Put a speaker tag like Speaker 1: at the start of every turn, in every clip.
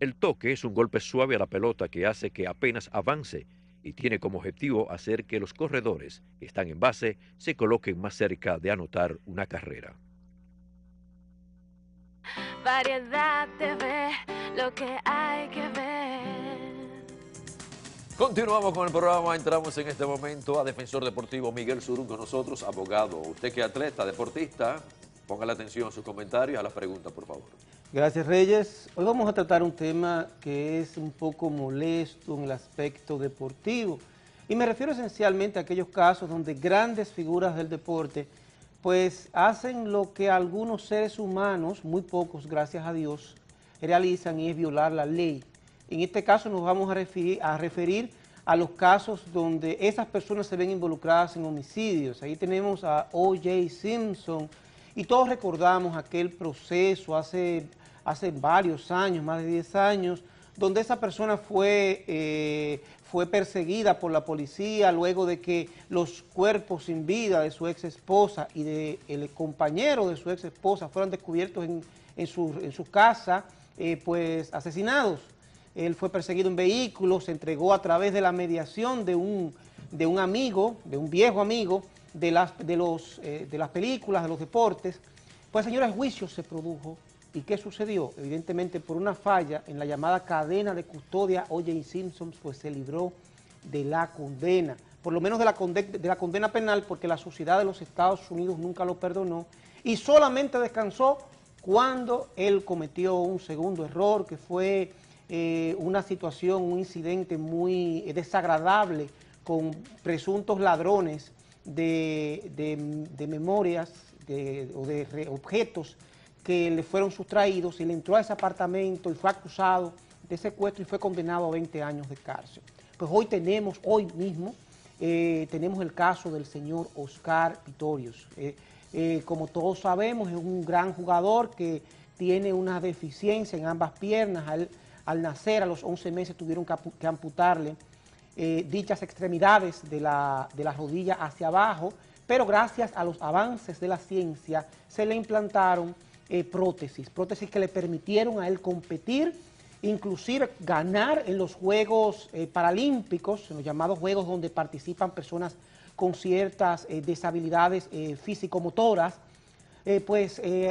Speaker 1: El toque es un golpe suave a la pelota que hace que apenas avance y tiene como objetivo hacer que los corredores que están en base se coloquen más cerca de anotar una carrera.
Speaker 2: Variedad TV, lo que hay que ver.
Speaker 1: Continuamos con el programa, entramos en este momento a Defensor Deportivo Miguel Surún con nosotros, abogado. Usted que es atleta, deportista, ponga la atención a sus comentarios, a las preguntas, por favor.
Speaker 3: Gracias, Reyes. Hoy vamos a tratar un tema que es un poco molesto en el aspecto deportivo. Y me refiero esencialmente a aquellos casos donde grandes figuras del deporte pues hacen lo que algunos seres humanos, muy pocos, gracias a Dios, realizan, y es violar la ley. En este caso nos vamos a referir a los casos donde esas personas se ven involucradas en homicidios. Ahí tenemos a O.J. Simpson, y todos recordamos aquel proceso hace varios años, más de 10 años, donde esa persona fue perseguida por la policía luego de que los cuerpos sin vida de su ex esposa y del compañero de su ex esposa fueron descubiertos en su casa, pues asesinados. Él fue perseguido en vehículos, se entregó a través de la mediación de un amigo, de un viejo amigo, de las películas, de los deportes. Pues, señores, juicio se produjo. ¿Y qué sucedió? Evidentemente, por una falla en la llamada cadena de custodia, O.J. Simpson pues se libró de la condena, por lo menos de la condena penal, porque la sociedad de los Estados Unidos nunca lo perdonó, y solamente descansó cuando él cometió un segundo error, que fue una situación, un incidente muy desagradable con presuntos ladrones de memorias o de objetos que le fueron sustraídos, y le entró a ese apartamento y fue acusado de secuestro y fue condenado a 20 años de cárcel. Pues hoy mismo, tenemos el caso del señor Oscar Pistorius. Como todos sabemos, es un gran jugador que tiene una deficiencia en ambas piernas. Al nacer, a los 11 meses, tuvieron que amputarle dichas extremidades de la rodilla hacia abajo, pero gracias a los avances de la ciencia se le implantaron prótesis que le permitieron a él competir, inclusive ganar en los Juegos Paralímpicos, en los llamados Juegos donde participan personas con ciertas deshabilidades físico-motoras.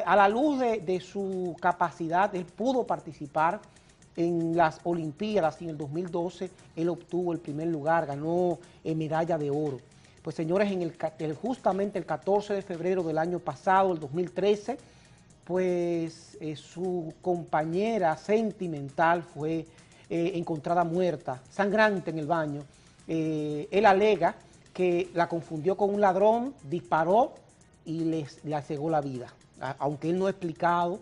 Speaker 3: A la luz de su capacidad, él pudo participar en las Olimpiadas, y en el 2012 él obtuvo el primer lugar, ganó medalla de oro. Pues, señores, justamente el 14 de febrero del año pasado, el 2013, pues su compañera sentimental fue encontrada muerta, sangrante en el baño. Él alega que la confundió con un ladrón, disparó y le cegó la vida. Aunque él no ha explicado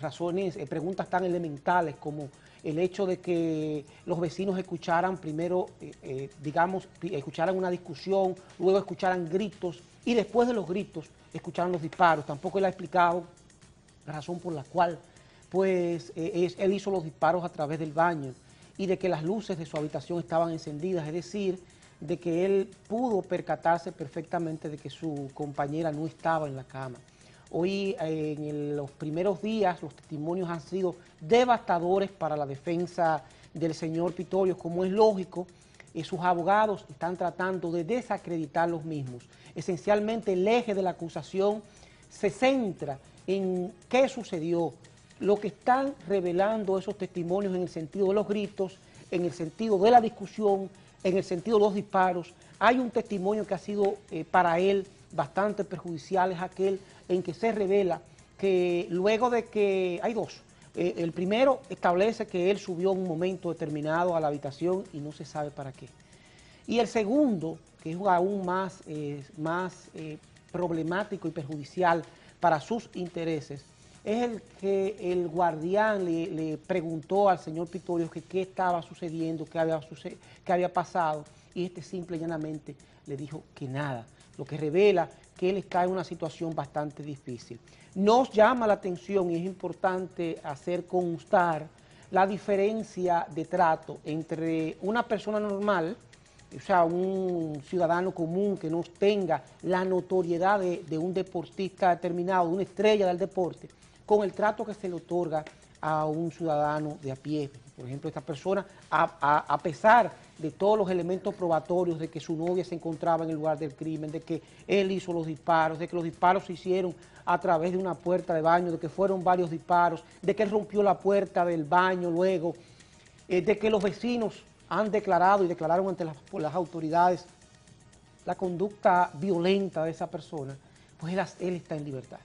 Speaker 3: razones, preguntas tan elementales como el hecho de que los vecinos escucharan primero, escucharan una discusión, luego escucharan gritos y después de los gritos escucharan los disparos. Tampoco él ha explicado la razón por la cual pues él hizo los disparos a través del baño, y de que las luces de su habitación estaban encendidas, es decir, de que él pudo percatarse perfectamente de que su compañera no estaba en la cama. Hoy, los primeros días, los testimonios han sido devastadores para la defensa del señor Pistorius, como es lógico. Sus abogados están tratando de desacreditar los mismos. Esencialmente, el eje de la acusación se centra en qué sucedió, lo que están revelando esos testimonios en el sentido de los gritos, en el sentido de la discusión, en el sentido de los disparos. Hay un testimonio que ha sido para él bastante perjudicial, es aquel en que se revela que luego de que, hay dos, el primero establece que él subió en un momento determinado a la habitación y no se sabe para qué. Y el segundo, que es aún más problemático y perjudicial para sus intereses, es el que el guardián le preguntó al señor Pistorius que qué estaba sucediendo, qué había pasado, y este simple y llanamente le dijo que nada, lo que revela que él está en una situación bastante difícil. Nos llama la atención, y es importante hacer constar la diferencia de trato entre una persona normal, o sea, un ciudadano común que no tenga la notoriedad de un deportista determinado, de una estrella del deporte, con el trato que se le otorga a un ciudadano de a pie. Por ejemplo, esta persona, a pesar de todos los elementos probatorios de que su novia se encontraba en el lugar del crimen, de que él hizo los disparos, de que los disparos se hicieron a través de una puerta de baño, de que fueron varios disparos, de que él rompió la puerta del baño luego, de que los vecinos han declarado y declararon ante las autoridades la conducta violenta de esa persona, pues él está en libertad.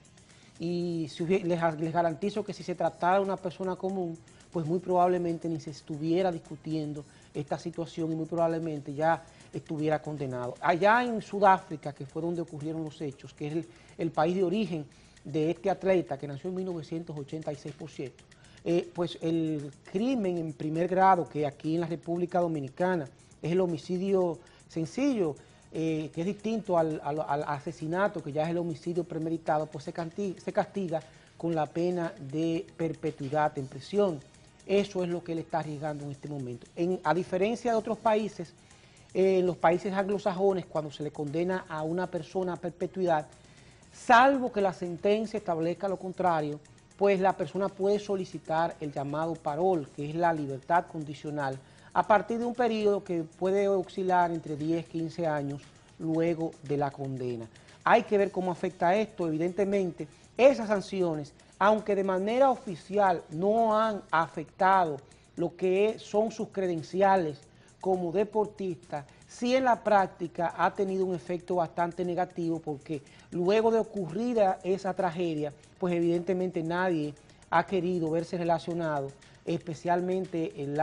Speaker 3: Y les garantizo que si se tratara de una persona común, pues muy probablemente ni se estuviera discutiendo esta situación y muy probablemente ya estuviera condenado. Allá en Sudáfrica, que fue donde ocurrieron los hechos, que es el país de origen de este atleta que nació en 1986, por cierto, pues el crimen en primer grado, que aquí en la República Dominicana es el homicidio sencillo, que es distinto al asesinato, que ya es el homicidio premeditado, pues se castiga con la pena de perpetuidad en prisión. Eso es lo que él está arriesgando en este momento. A diferencia de otros países, en los países anglosajones, cuando se le condena a una persona a perpetuidad, salvo que la sentencia establezca lo contrario, pues la persona puede solicitar el llamado parol, que es la libertad condicional, a partir de un periodo que puede oscilar entre 10 y 15 años luego de la condena. Hay que ver cómo afecta esto. Evidentemente, esas sanciones, aunque de manera oficial no han afectado lo que son sus credenciales como deportista, sí en la práctica ha tenido un efecto bastante negativo, porque luego de ocurrida esa tragedia, pues evidentemente nadie ha querido verse relacionado, especialmente en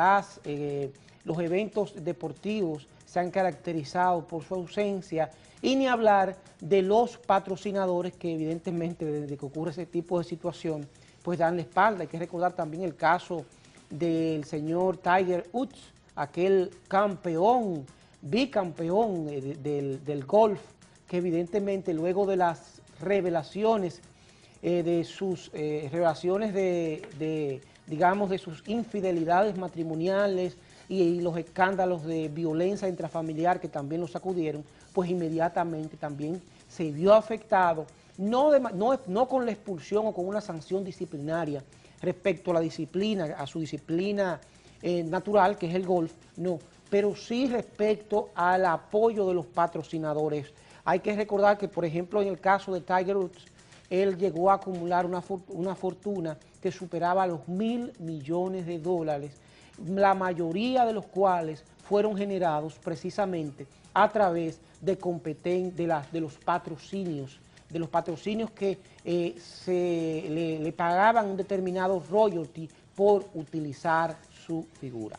Speaker 3: los eventos deportivos se han caracterizado por su ausencia, y ni hablar de los patrocinadores que evidentemente desde que ocurre ese tipo de situación pues dan la espalda. Hay que recordar también el caso del señor Tiger Woods, aquel campeón, bicampeón del golf, que evidentemente luego de las revelaciones de sus digamos, de sus infidelidades matrimoniales y los escándalos de violencia intrafamiliar que también lo sacudieron, pues inmediatamente también se vio afectado, no con la expulsión o con una sanción disciplinaria respecto a la disciplina, a su disciplina natural, que es el golf, no, pero sí respecto al apoyo de los patrocinadores. Hay que recordar que, por ejemplo, en el caso de Tiger Woods, él llegó a acumular una fortuna que superaba los $1.000 millones, la mayoría de los cuales fueron generados precisamente a través de los patrocinios, que le pagaban un determinado royalty por utilizar su figura.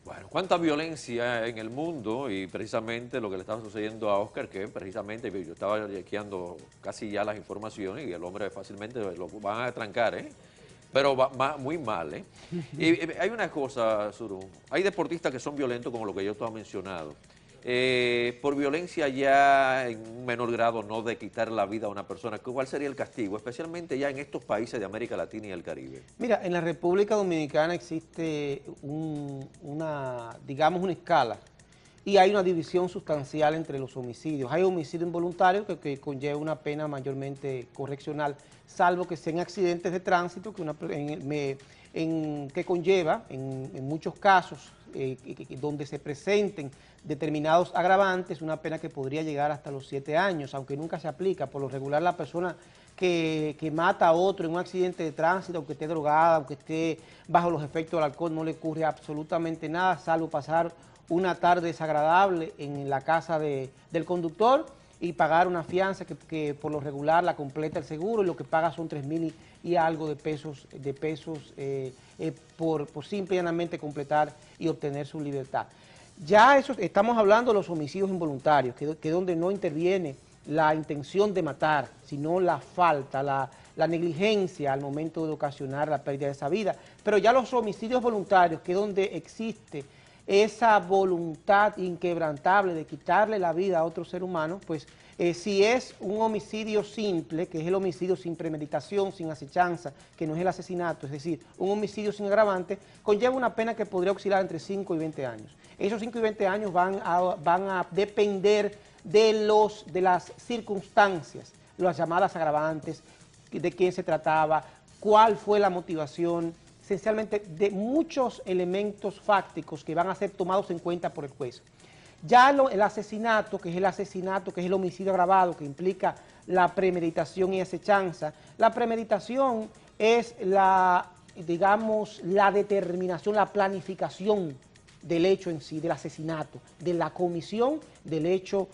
Speaker 1: Bueno, cuánta violencia en el mundo, y precisamente lo que le estaba sucediendo a Oscar, que precisamente yo estaba chequeando casi ya las informaciones y el hombre fácilmente lo van a trancar, pero va muy mal, Y hay una cosa, Suru, hay deportistas que son violentos como lo que yo estaba mencionando. Por violencia ya en un menor grado, no de quitar la vida a una persona, ¿cuál sería el castigo? Especialmente ya en estos países de América Latina y el Caribe.
Speaker 3: Mira, en la República Dominicana existe digamos, una escala, y hay una división sustancial entre los homicidios. Hay homicidio involuntario que conlleva una pena mayormente correccional, salvo que sean accidentes de tránsito que conlleva, en muchos casos, donde se presenten determinados agravantes, una pena que podría llegar hasta los 7 años, aunque nunca se aplica. Por lo regular, la persona que mata a otro en un accidente de tránsito, aunque esté drogada, aunque esté bajo los efectos del alcohol, no le ocurre absolutamente nada, salvo pasar una tarde desagradable en la casa del conductor y pagar una fianza que por lo regular la completa el seguro, y lo que paga son 3.000 y algo de pesos por simple y llanamente completar y obtener su libertad. Ya eso, estamos hablando de los homicidios involuntarios, que es donde no interviene la intención de matar, sino la falta, la negligencia al momento de ocasionar la pérdida de esa vida. Pero ya los homicidios voluntarios, que es donde existe esa voluntad inquebrantable de quitarle la vida a otro ser humano, pues si es un homicidio simple, que es el homicidio sin premeditación, sin acechanza, que no es el asesinato, es decir, un homicidio sin agravante, conlleva una pena que podría oscilar entre 5 y 20 años. Esos 5 y 20 años van a depender de las circunstancias, las llamadas agravantes, de quién se trataba, cuál fue la motivación, esencialmente de muchos elementos fácticos que van a ser tomados en cuenta por el juez. Ya el asesinato, que es el homicidio agravado, que implica la premeditación y acechanza, la premeditación es digamos, la determinación, la planificación del hecho en sí, del asesinato, de la comisión del hecho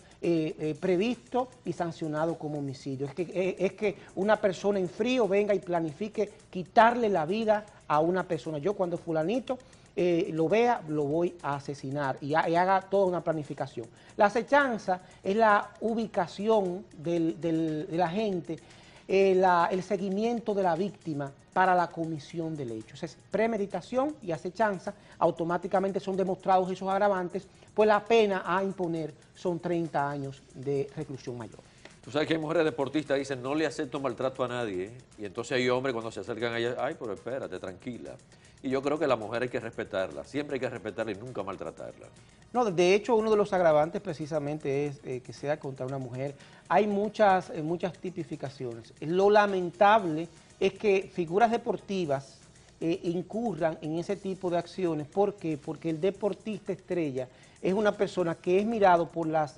Speaker 3: previsto y sancionado como homicidio. Es que una persona en frío venga y planifique quitarle la vida a una persona. Yo cuando fulanito lo vea, lo voy a asesinar y haga toda una planificación. La acechanza es la ubicación de la gente, el seguimiento de la víctima para la comisión del hecho. Es premeditación y acechanza, automáticamente son demostrados esos agravantes, pues la pena a imponer son 30 años de reclusión mayor.
Speaker 1: Tú sabes que hay mujeres deportistas que dicen no le acepto maltrato a nadie, y entonces hay hombres cuando se acercan a ella, ay, pero espérate, tranquila. Y yo creo que la mujer hay que respetarla, siempre hay que respetarla y nunca maltratarla. No,
Speaker 3: de hecho, uno de los agravantes precisamente es que sea contra una mujer. Hay muchas tipificaciones. Lo lamentable es que figuras deportivas incurran en ese tipo de acciones. ¿Por qué? Porque el deportista estrella es una persona que es mirado por las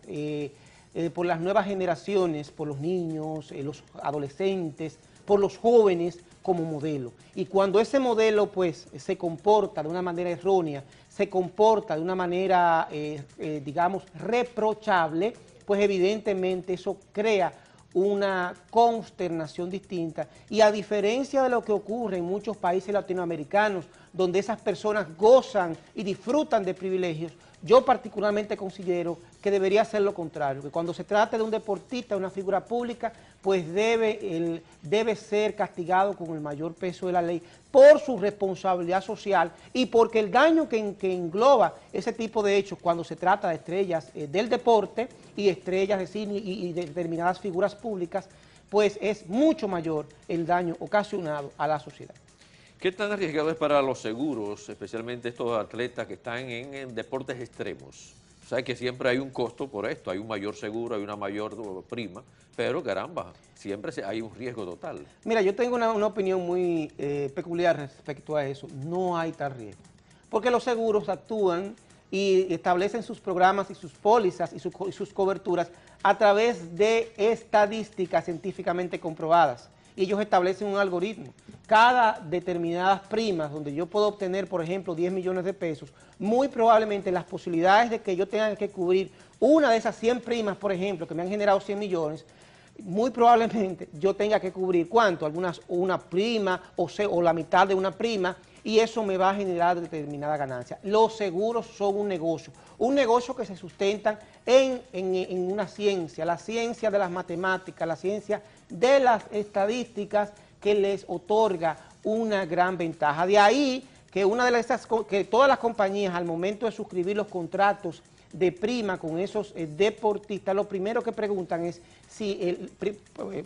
Speaker 3: nuevas generaciones, por los niños, los adolescentes, por los jóvenes como modelo. Y cuando ese modelo pues se comporta de una manera errónea, se comporta de una manera, digamos, reprochable, pues evidentemente eso crea una consternación distinta. Y a diferencia de lo que ocurre en muchos países latinoamericanos, donde esas personas gozan y disfrutan de privilegios, yo particularmente considero que debería ser lo contrario, que cuando se trata de un deportista, de una figura pública, pues debe ser castigado con el mayor peso de la ley por su responsabilidad social y porque el daño que engloba ese tipo de hechos cuando se trata de estrellas del deporte y estrellas de cine y de determinadas figuras públicas, pues es mucho mayor el daño ocasionado a la sociedad.
Speaker 1: ¿Qué tan arriesgado es para los seguros, especialmente estos atletas que están en deportes extremos? O sea, que siempre hay un costo por esto, hay un mayor seguro, hay una mayor prima, pero caramba, siempre hay un riesgo total.
Speaker 3: Mira, yo tengo una opinión muy peculiar respecto a eso. No hay tal riesgo, porque los seguros actúan y establecen sus programas y sus pólizas y sus coberturas a través de estadísticas científicamente comprobadas. Y ellos establecen un algoritmo. Cada determinadas primas, donde yo puedo obtener, por ejemplo, 10 millones de pesos, muy probablemente las posibilidades de que yo tenga que cubrir una de esas 100 primas, por ejemplo, que me han generado 100 millones, muy probablemente yo tenga que cubrir, ¿cuánto? Una prima o la mitad de una prima, y eso me va a generar determinada ganancia. Los seguros son un negocio que se sustentan en una ciencia, la ciencia de las matemáticas, la ciencia de las estadísticas que les otorga una gran ventaja. De ahí que que todas las compañías al momento de suscribir los contratos de prima con esos deportistas, lo primero que preguntan es si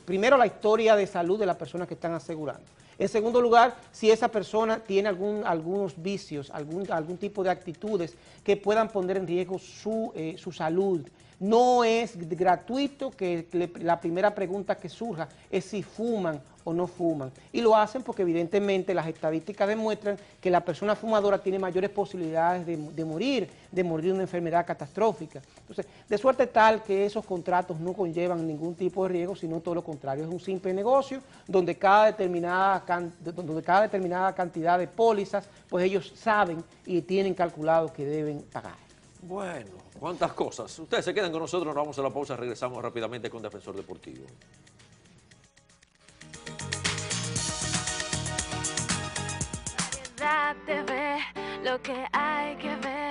Speaker 3: primero la historia de salud de la persona que están asegurando. En segundo lugar, si esa persona tiene algunos vicios, algún tipo de actitudes que puedan poner en riesgo su salud. No es gratuito que la primera pregunta que surja es si fuman o no fuman. Y lo hacen porque evidentemente las estadísticas demuestran que la persona fumadora tiene mayores posibilidades de morir de una enfermedad catastrófica. Entonces, de suerte tal que esos contratos no conllevan ningún tipo de riesgo, sino todo lo contrario. Es un simple negocio donde cada determinada cantidad de pólizas, pues ellos saben y tienen calculado que deben pagar.
Speaker 1: Bueno, cuántas cosas. Ustedes se quedan con nosotros, nos vamos a la pausa, regresamos rápidamente con Defensor Deportivo.
Speaker 2: Variedad TV, lo que hay que ver.